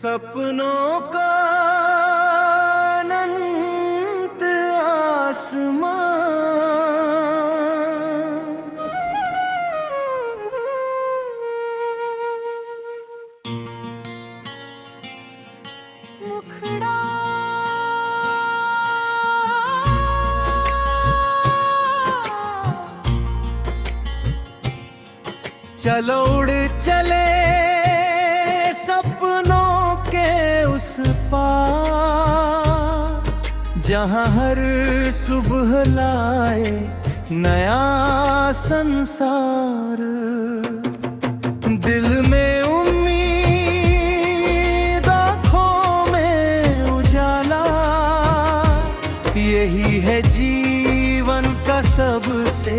सपनों का अनंत आसमां, मुखड़ा चलो उड़ चले सपनों के उस पार, जहां हर सुबह लाए नया संसार। दिल में उम्मीद, आँखों में उजाला, यही है जीवन का सबसे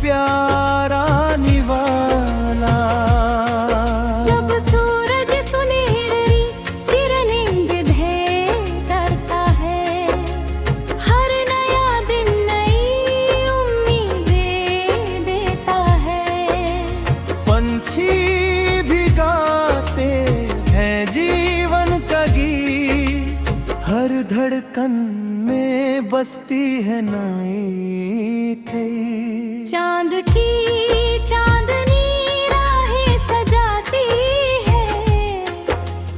प्यारा निवाला। जब सूरज सुनहरी किरणें बिखेरता है, हर नया दिन नई उम्मीदें देता है। पंछी भी गाते हैं जीवन का गीत, हर धड़कन में बसती है नई थी। चांद की चांदनी राहें सजाती है,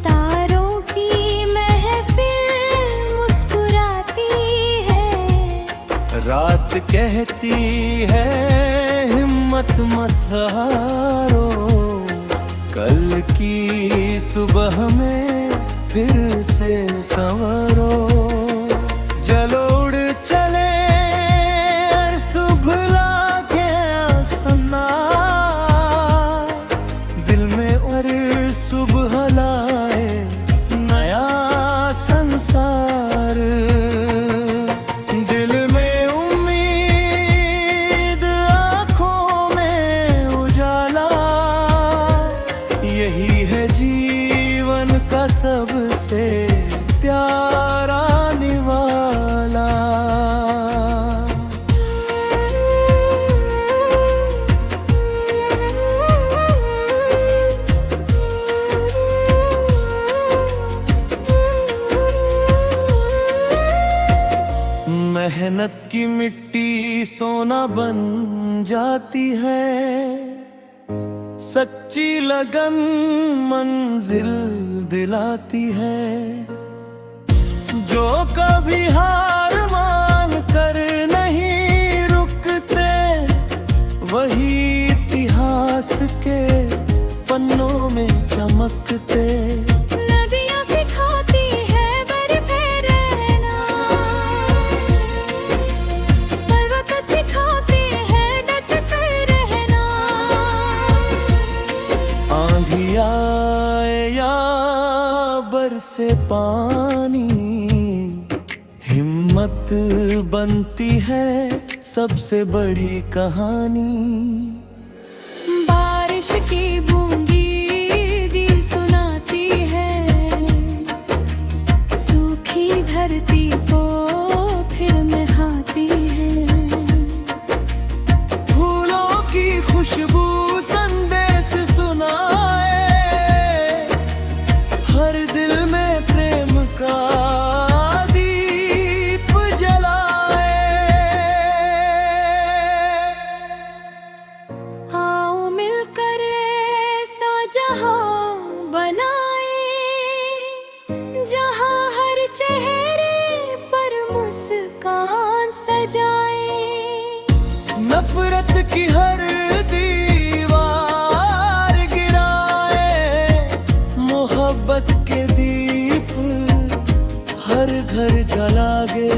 तारों की महफिल मुस्कुराती है। रात कहती है हिम्मत मत हारो, कल की सुबह में फिर से संवरो। चलो उड़ चले सुबह लाके आसना, दिल में और सुबह लाए नया संसार। दिल में उम्मीद, आँखों में उजाला, यही है जीवन का सबसे प्यारा निवाला। मेहनत की मिट्टी सोना बन जाती है, सच्ची लगन मंजिल दिलाती है। जो कभी हार मान कर नहीं रुकते, वही इतिहास के पन्नों में चमकते। नदियाँ सिखाती है बर्फ रहना, पर्वत सिखाते हैं डट कर रहना। आंधी आए या बरसे पानी, हिम्मत बनती है सबसे बड़ी कहानी। बारिश की बूंदी दिल सुनाती है, सूखी धरती को फिर नहाती है। फूलों की खुशबू संदेश सुनाए, हर दिल में प्रेम का दीप जलाए। आओ मिलकर ऐसा जहां बनाए, जहां हर चेहरे पर मुस्कान सजाए। नफरत की हर दीवार गिराए, मोहब्बत के दीप हर घर जलागे।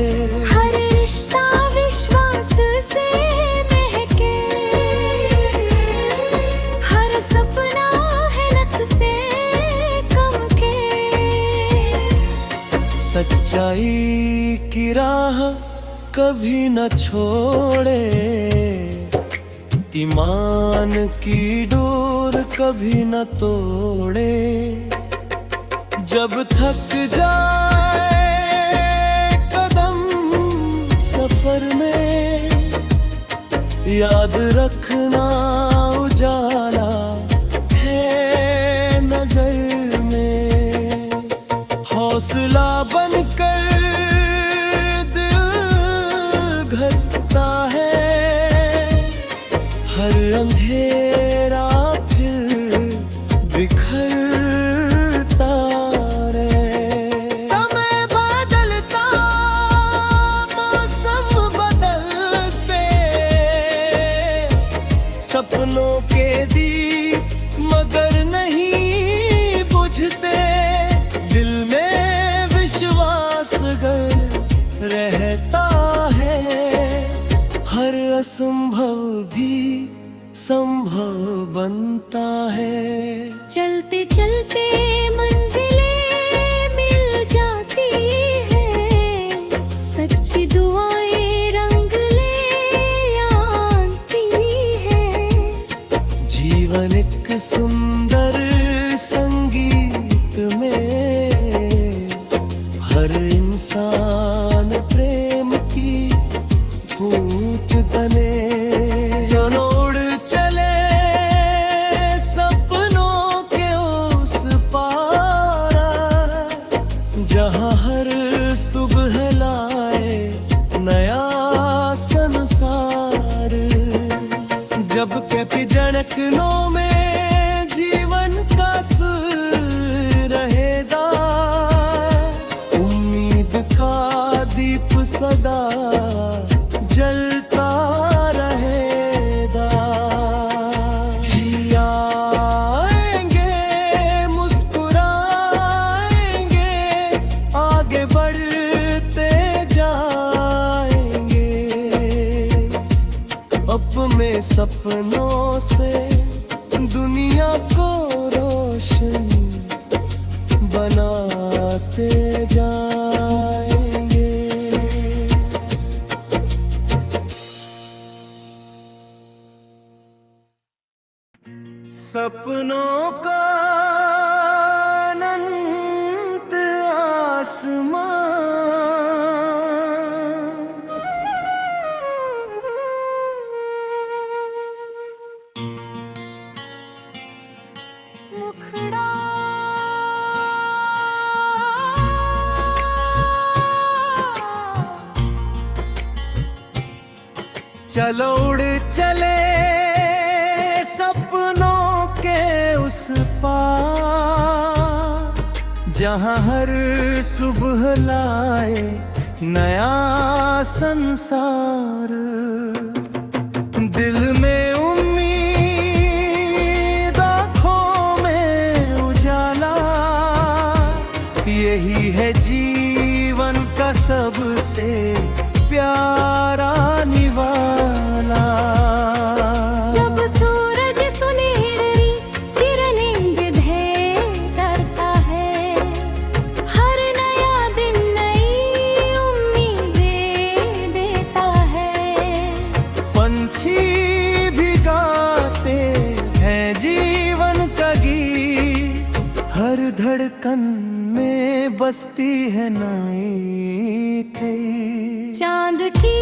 हर रिश्ता विश्वास से महके, हर सपना मेहनत से कम के। सच्चाई की राह कभी न छोड़े, ईमान की डोर कभी न तोड़े। जब थक जाए कदम सफर में, याद रखना उजाला है नजर में। बूझते, दिल में विश्वास अगर रहता है, हर असंभव भी संभव बनता है। चलते चलते मंजिलें मिल जाती है, सच्ची दुआएं रंग ले आती है। जीवन एक सुंदर संगीत में, हर इंसान प्रेम की भूत बने। चलो उड़ चले सपनों के उस पार, जहाँ हर सुबह लाए नया संसार। जब के जणकनों में जीवन का सुर रहेगा, उम्मीद का दीप सदा जलता रहेगा। जियाएंगे, मुस्कुराएंगे, आगे बढ़ते जाएंगे, अपने सपनों से दुनिया को रोशन बनाते जाएंगे। सपनों का अनंत आसमां, मुखड़ा चलो उड़ चले सपनों के उस पार, जहाँ हर सुबह लाए नया संसार। दिल में उम्मीद, आँखों में उजाला, यही है जीवन का सबसे प्यारा निवाला। जब सूरज सुनहरी किरणें बिखेर करता है, हर नया दिन नई उम्मीदें देता है। पंछी भी गाते हैं जीवन का गीत, हर धड़कन में बसती है नई थी। चांद की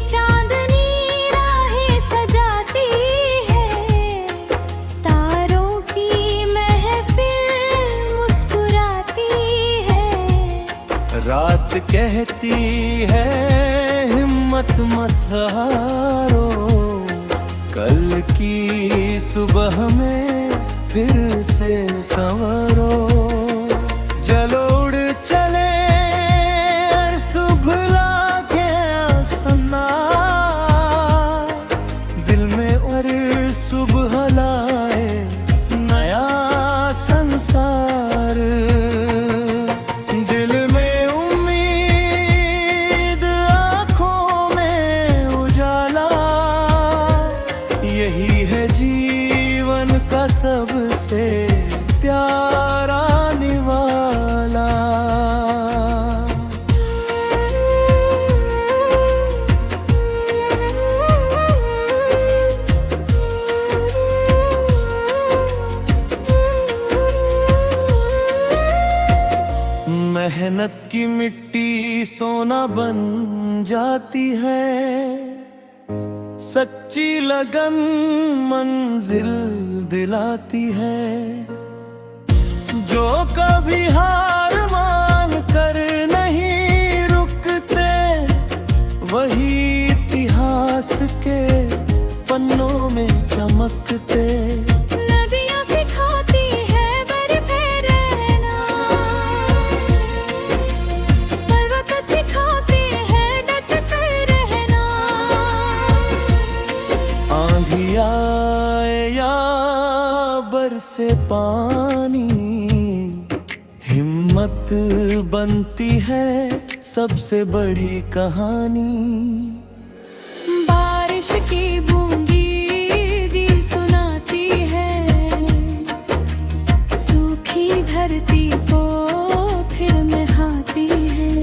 चांदनी राहें सजाती है, तारों की महफिल मुस्कुराती है। रात कहती है हिम्मत मत हारो, कल की सुबह में फिर से संवरो। चलो उड़ चले शुभ लागे आसमां, दिल में और सुबह लाए नया संसार। दिल में उम्मीद, आँखों में उजाला, यही है जीवन का सबसे प्यारा निवाला। मेहनत की मिट्टी सोना बन जाती है, सच्ची लगन मंजिल दिलाती है। जो कभी हार मान कर नहीं रुकते, वही इतिहास के पन्नों में चमकते। नदियाँ सिखाती है बर्फ पे रहना, पर्वत सिखाते हैं डट कर रहना। आंधी आए या बरसे पानी, बनती है सबसे बड़ी कहानी। बारिश की बूंदी दिल सुनाती है, सूखी धरती को फिर नहाती है।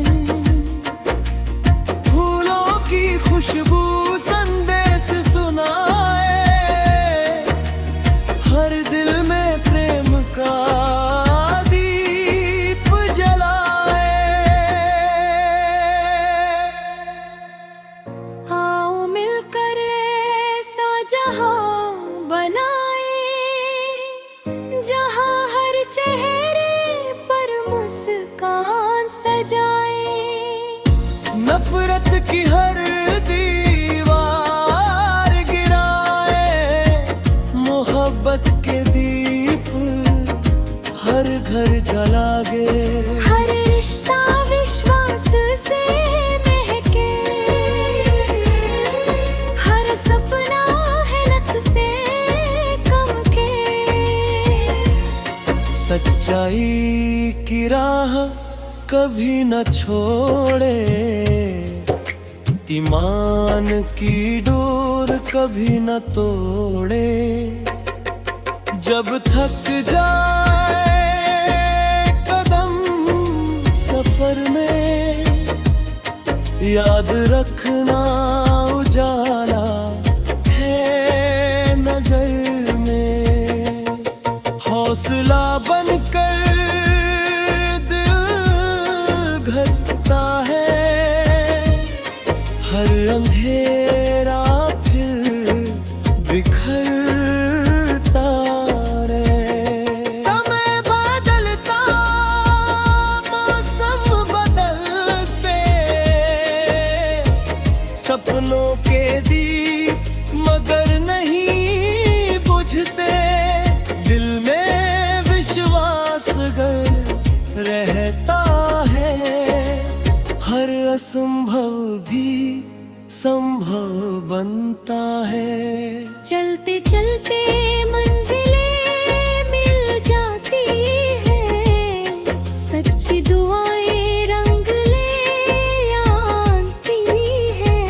फूलों की खुशबू संदेश सुनाए, हर दिल में प्रेम का दीप जलाए। आओ मिलकर ऐसा जहां बनाए, जहां हर चेहरे पर मुस्कान सजाए। नफरत की हर दीवार गिराए, मोहब्बत के दीप हर घर जलागे। हर रिश्ता विश्वास से महके, हर सपना है लत से कम के। सच्चाई की राह कभी न छोड़े, ईमान की डोर कभी न तोड़े। जब थक जाए कदम सफर में, याद रखना उजाला है नजर में। हौसला बनकर दिल घटता है, हर अंधेरा फिर बिखरता रहे। समय बदलता, मौसम बदलते, सपनों के दीप मगर नहीं बुझते। दिल में विश्वास अगर रहता है, हर असंभव भी संभव बनता है। चलते चलते मंजिलें मिल जाती है, सच्ची दुआएं रंग ले आती है।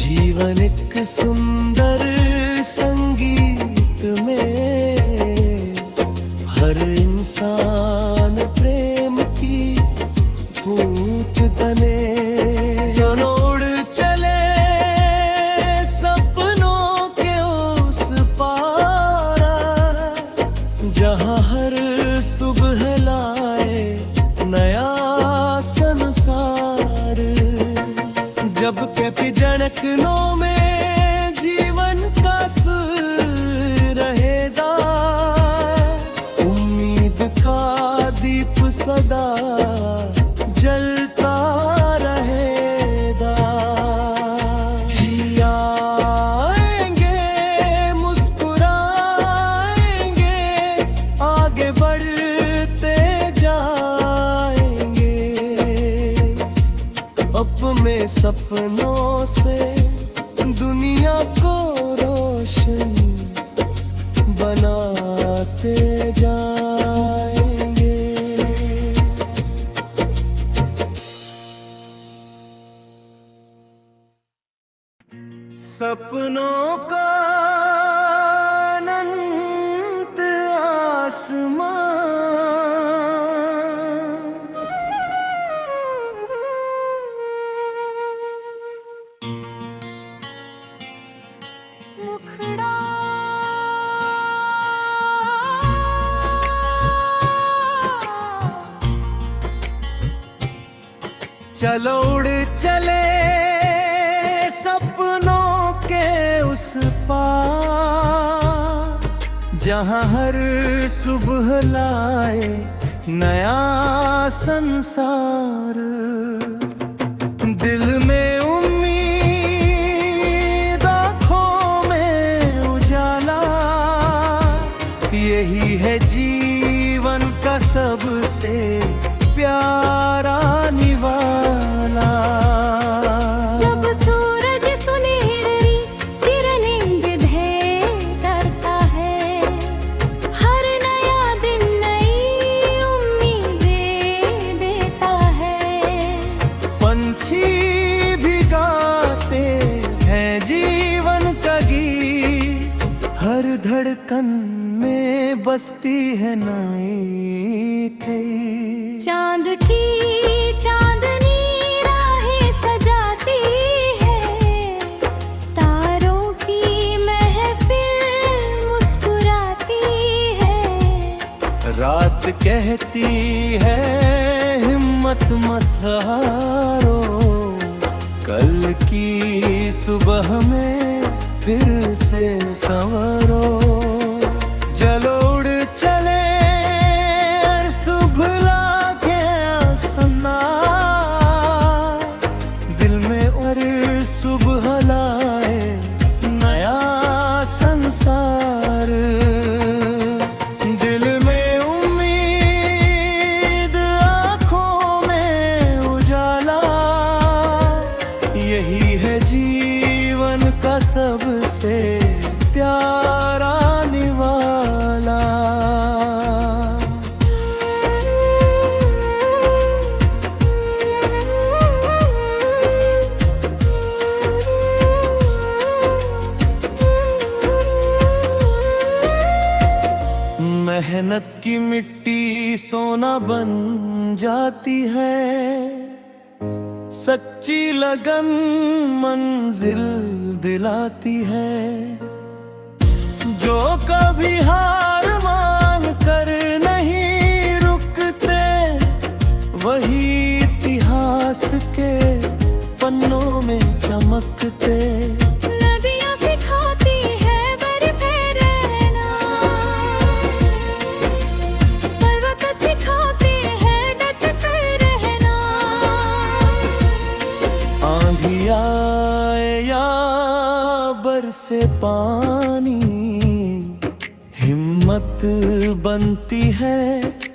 जीवन एक सुंदर संगीत में, हर इंसान प्रेम की भूत तने। चलो उड़ चले सपनों के उस पारा, जहां हर सुबह लाए नया संसार। जब के जनकनों में जीवन का सुर रहेगा, उम्मीद का दीप सदा जलता रहेगा। जियाएंगे, मुस्कुराएंगे, आगे बढ़ते जाएंगे। अपने सपनों से दुनिया को रोशन बनाते जाएंगे। सपनों का अनंत आसमां, मुखड़ा चलो उड़ चले सपनों के उस पार, जहां हर सुबह लाए नया संसार। दिल में उम्मीद, आँखों में उजाला, यही है जीवन का सबसे प्यारा निवाला। जब सूरज सुनहरी किरणें बिखेरता है, हर नया दिन नई उम्मीदें धड़कन में बसती है नई थी। चांद की चांदनी राहें सजाती है, तारों की महफिल मुस्कुराती है। रात कहती है हिम्मत मत हारो, कल की सुबह में फिर से संवरो। चलो उड़ चले सुभला के आसना, दिल में और सुबह लाए नया संसार। दिल में उम्मीद, आँखों में उजाला, यही है जीवन का सबसे प्यारा निवाला। मेहनत की मिट्टी सोना बन जाती है, सच्ची लगन मंजिल दिलाती है। जो कभी हार मान कर नहीं रुकते, वही इतिहास के पन्नों में चमकते। नदियाँ सिखाती है बरपे रहना, पर्वत सिखाते हैं डट कर रहना। आंधी आए या बरसे पानी, हिम्मत बनती है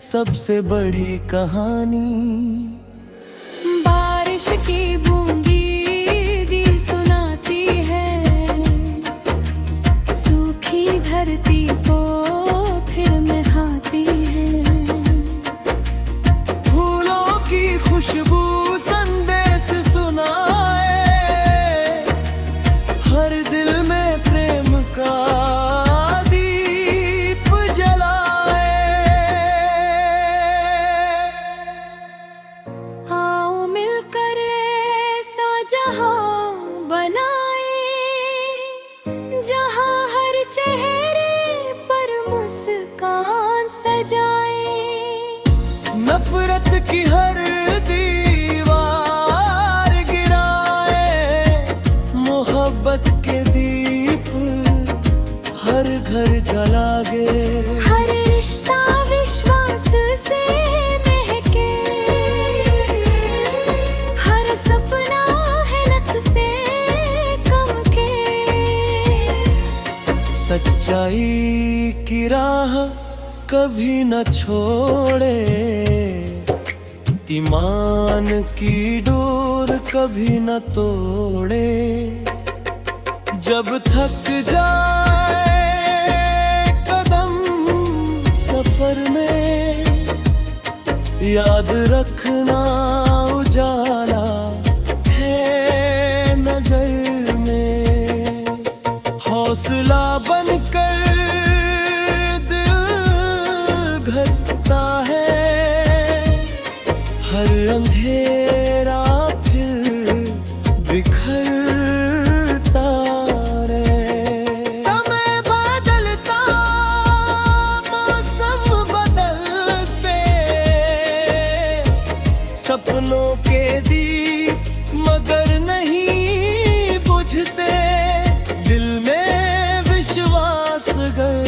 सबसे बड़ी कहानी। बारिश की बूंदी दिल सुनाती है, सूखी धरती को फिर नहाती है। फूलों की खुशबू संदेश सुनाए, हर दिल में प्रेम का दीप जलाए। आओ मिलकर ऐसा जहां बनाए, जहां हर चेहरे पर मुस्कान सजाए। नफरत की हर दीवार गिराए, मोहब्बत के दीप हर घर जलागे। हर रिश्ता विश्वास से महके, हर सपना है नख से कम के। सच्चाई की राह कभी न छोड़े, ईमान की डोर कभी न तोड़े। जब थक जाए कदम सफर में, याद रखना उजाला है नजर में। हौसला बनकर दिल घटता है, हर अंधेरा फिर बिखरता रहे। समय बदलता, मौसम बदलते, सपनों के दीप मगर नहीं बुझते। दिल में विश्वास अगर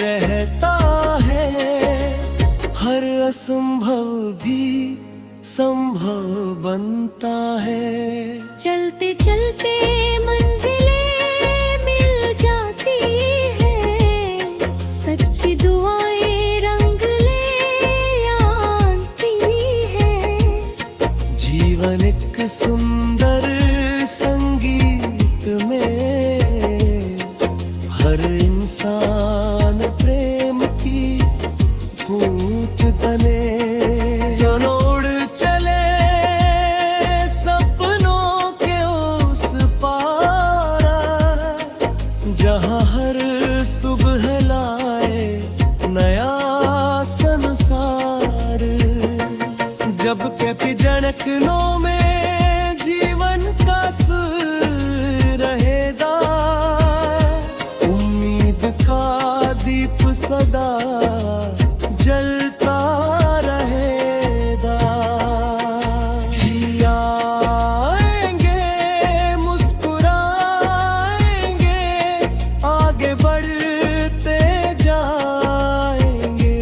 रहता है, हर असंभव भी संभव बनता है। चलते चलते मंजिलें मिल जाती है, सच्ची दुआएं रंग ले आती है। जीवन एक सुंदर संगीत में, हर इंसान प्रेम की फूट बने। चलो उड़ चले सपनों के उस पार, जहाँ हर सुबह जब के पिजणकनों में जीवन का सुर रहेगा, उम्मीद का दीप सदा जलता रहेगा। जियाएंगे, मुस्कुराएंगे, आगे बढ़ते जाएंगे,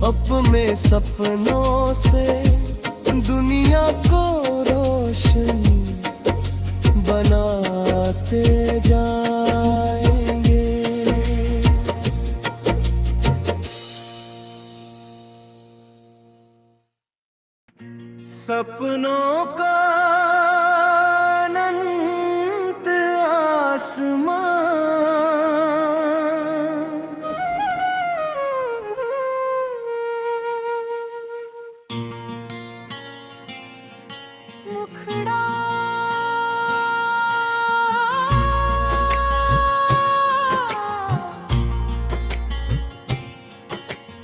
अपने सपनों से दुनिया को रोशन बनाते जाएंगे। सपनों का अनंत आसमां, मुखड़ा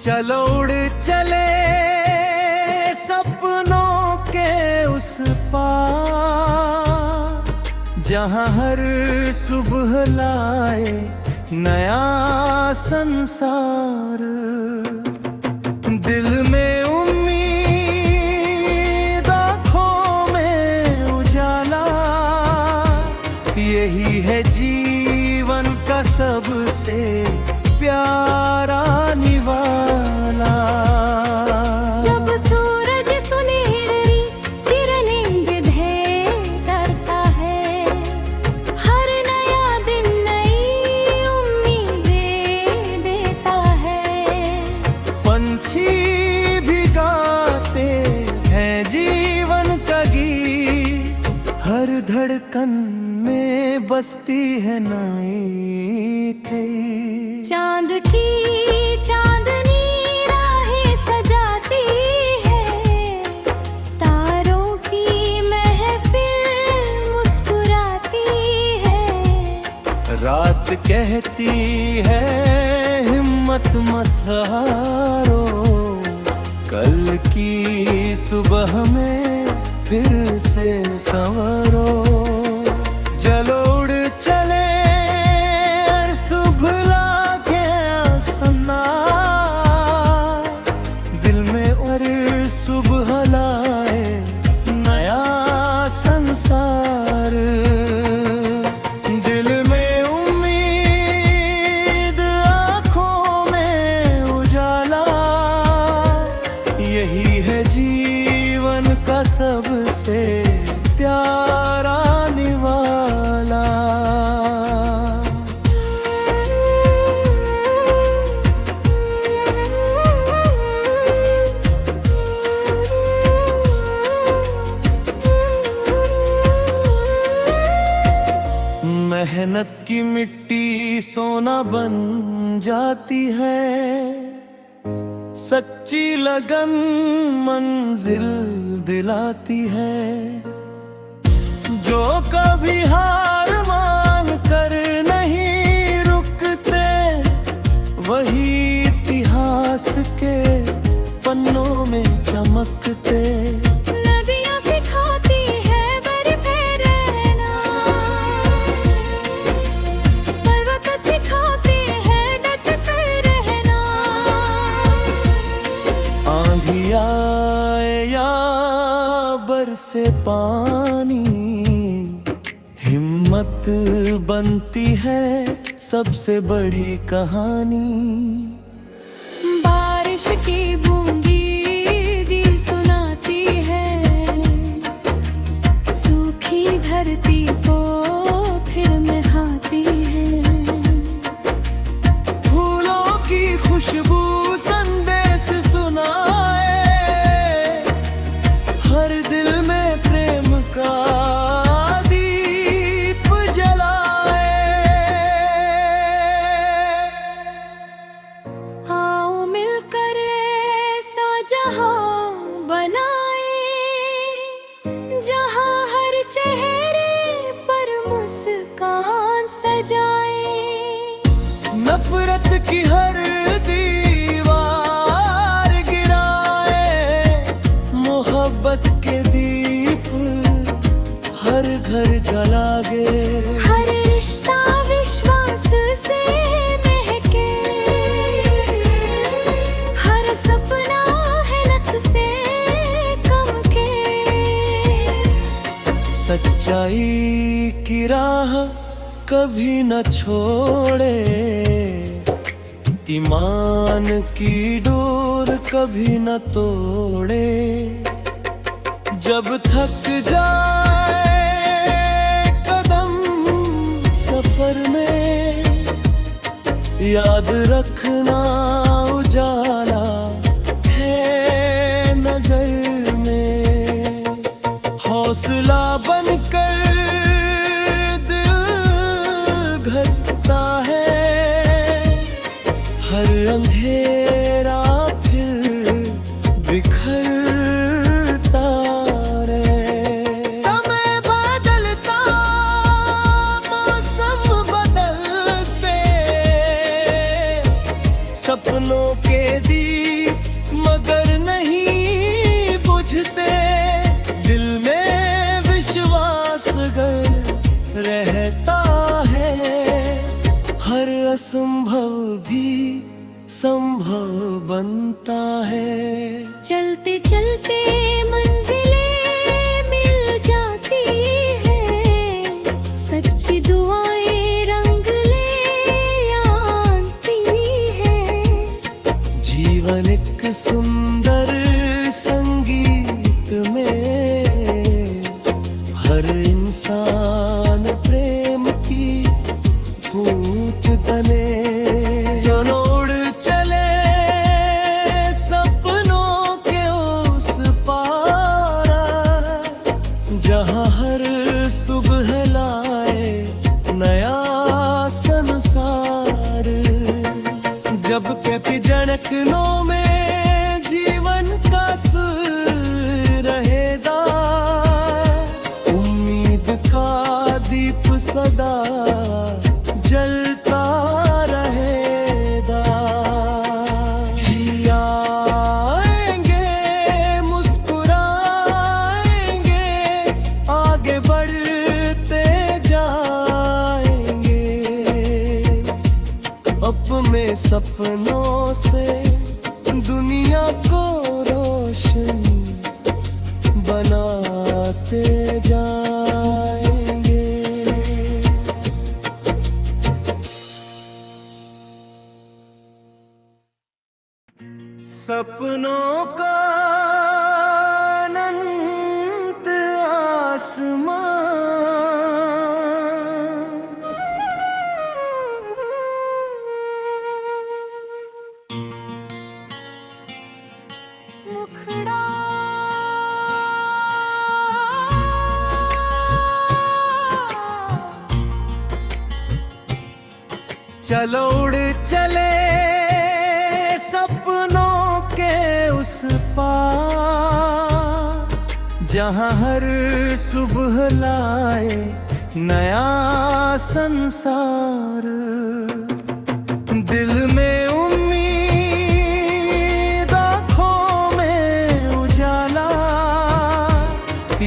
चलो उड़ चले सपनों के उस पार, जहां हर सुबह लाए नया संसार। दिल में उम्मीद, आँखों में उजाला, यही है जीवन का सबसे प्यारा निवाला। जब सूरज सुनहरी किरणें बिखेर करता है, हर नया दिन नई उम्मीदें देता है। पंछी भी गाते हैं जीवन का गीत, हर धड़कन में बसती है नई थी। चांद की चांदनी राहें सजाती है, तारों की महफिल मुस्कुराती है। रात कहती है हिम्मत मत हारो, कल की सुबह में फिर से संवरो। चलो उड़ चले सुबह लाके आसमां, दिल में और सुबह लाए नया संसार। दिल में उम्मीद, आँखों में उजाला, यही है जीवन का सबसे प्यारा निवाला। मेहनत की मिट्टी सोना बन जाती है, सच्ची लगन मंजिल दिलाती है। जो कभी हार मान कर नहीं रुकते, वही इतिहास के पन्नों में चमकते। नदियाँ सिखाती है बर्फे रहना, पर्वत सिखाते हैं डट कर रहना। आंधी आए या बरसे पानी, हिम्मत बनती है सबसे बड़ी कहानी। बारिश की बूंदी दिल सुनाती है, सूखी धरती को फिर नहाती है। फूलों की खुशबू संदेश सुनाए, हर दिल में प्रेम का दीप जलाए। आओ मिलकर सच्चाई की राह कभी न छोड़े, ईमान की डोर कभी न तोड़े। जब थक जाए कदम सफर में, याद रखना उजाला है नजर में। हौसला बनकर दिल घटता है, हर अंधेरा फिर बिखरता रहे। समय बदलता, मौसम बदलते, सपनों के दीप मगर नहीं बुझते। दिल में विश्वास अगर रहता है, हर असंभव भी संभव बनता है। चलते चलते मंजिलें मिल जाती है, सच्ची दुआएं रंग ले आती है। जीवन एक सुंदर संगीत में, हर इंसान प्रेम की भूत बने। चलो उड़ चले सपनों के उस पार, जहां हर सुबह लाए नया संसार। जब के जणकनों में जीवन का सुर रहेगा, उम्मीद का दीप सदा जलता रहेगा। जियाएंगे, मुस्कुराएंगे, आगे बढ़ते जाएंगे। अपने सपनों से दुनिया को रोशन बनाते जाएंगे। सपनों का अनंत आसमां, मुखड़ा चलो उड़ चले सपनों के उस पार, जहां हर सुबह लाए नया संसार। दिल में उम्मीद, आँखों में उजाला,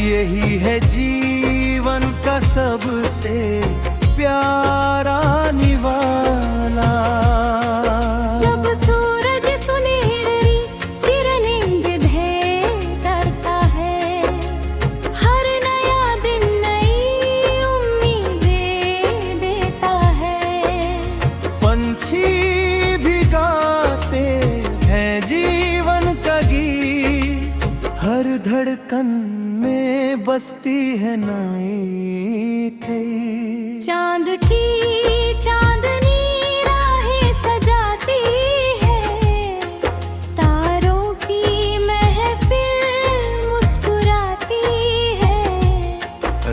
यही है जीवन का सबसे प्यारा निवाला। जब सूरज सुनहरी किरणें बिखेर करता है, हर नया दिन नई उम्मीदें देता है। पंछी भी गाते हैं जीवन का गीत, हर धड़कन में बसती है नई थी। चांद की चांदनी राहें सजाती है, तारों की महफिल मुस्कुराती है।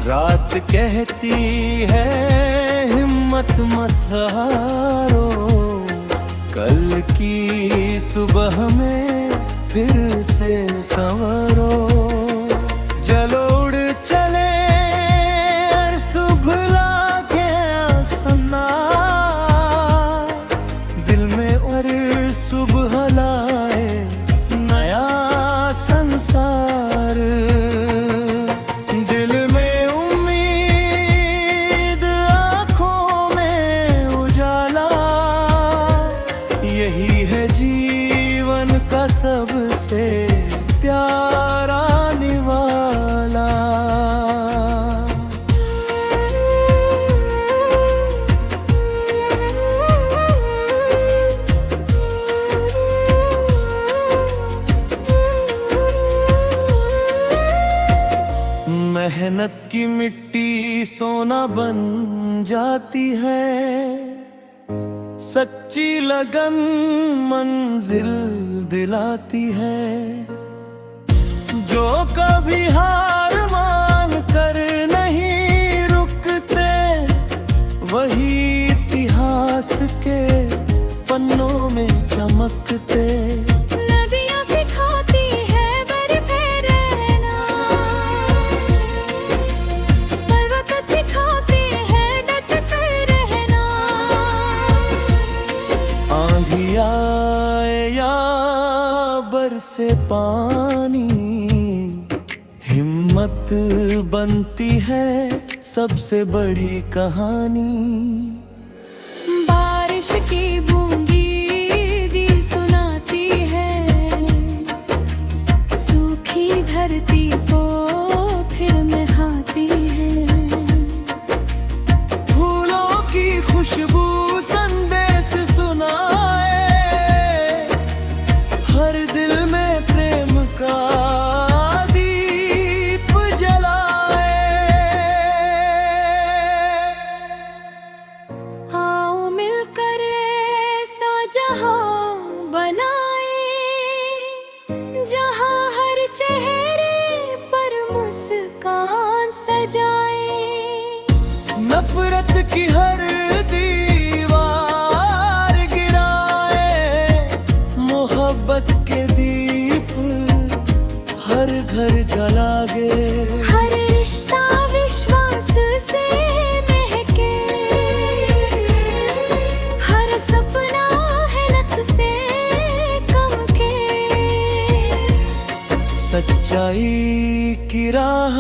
रात कहती है हिम्मत मत हारो, कल की सुबह में फिर से संवरो। चलो उड़ चले सुबह लाके आसना, दिल में और सुबह लाए नया संसार। दिल में उम्मीद, आँखों में उजाला, यही है जीवन का सबसे प्यारा निवाला। मेहनत की मिट्टी सोना बन जाती है, सच्ची लगन मंजिल दिलाती है। जो कभी हार मान कर नहीं रुकते, वही इतिहास के पन्नों में चमकते। नदियाँ सिखाती है बर्फे रहना, पर्वत सिखाते हैं डट कर रहना। आंधी आए या बरसे पानी, हिम्मत बनती है सबसे बड़ी कहानी। बारिश की बूंदी दिल सुनाती है, सूखी धरती को फिर नहाती है। फूलों की खुशबू संदेश सुनाए, हर दिल में प्रेम का दीप जलाए। आओ मिलकर ऐसा जहां बनाए, जहां हर चेहरे पर मुस्कान सजाए। नफरत की हर दीवार गिराए, मोहब्बत के दीप हर घर जलागे। हर रिश्ता विश्वास से महके, हर सपना है लत से कम के। सच्चाई की राह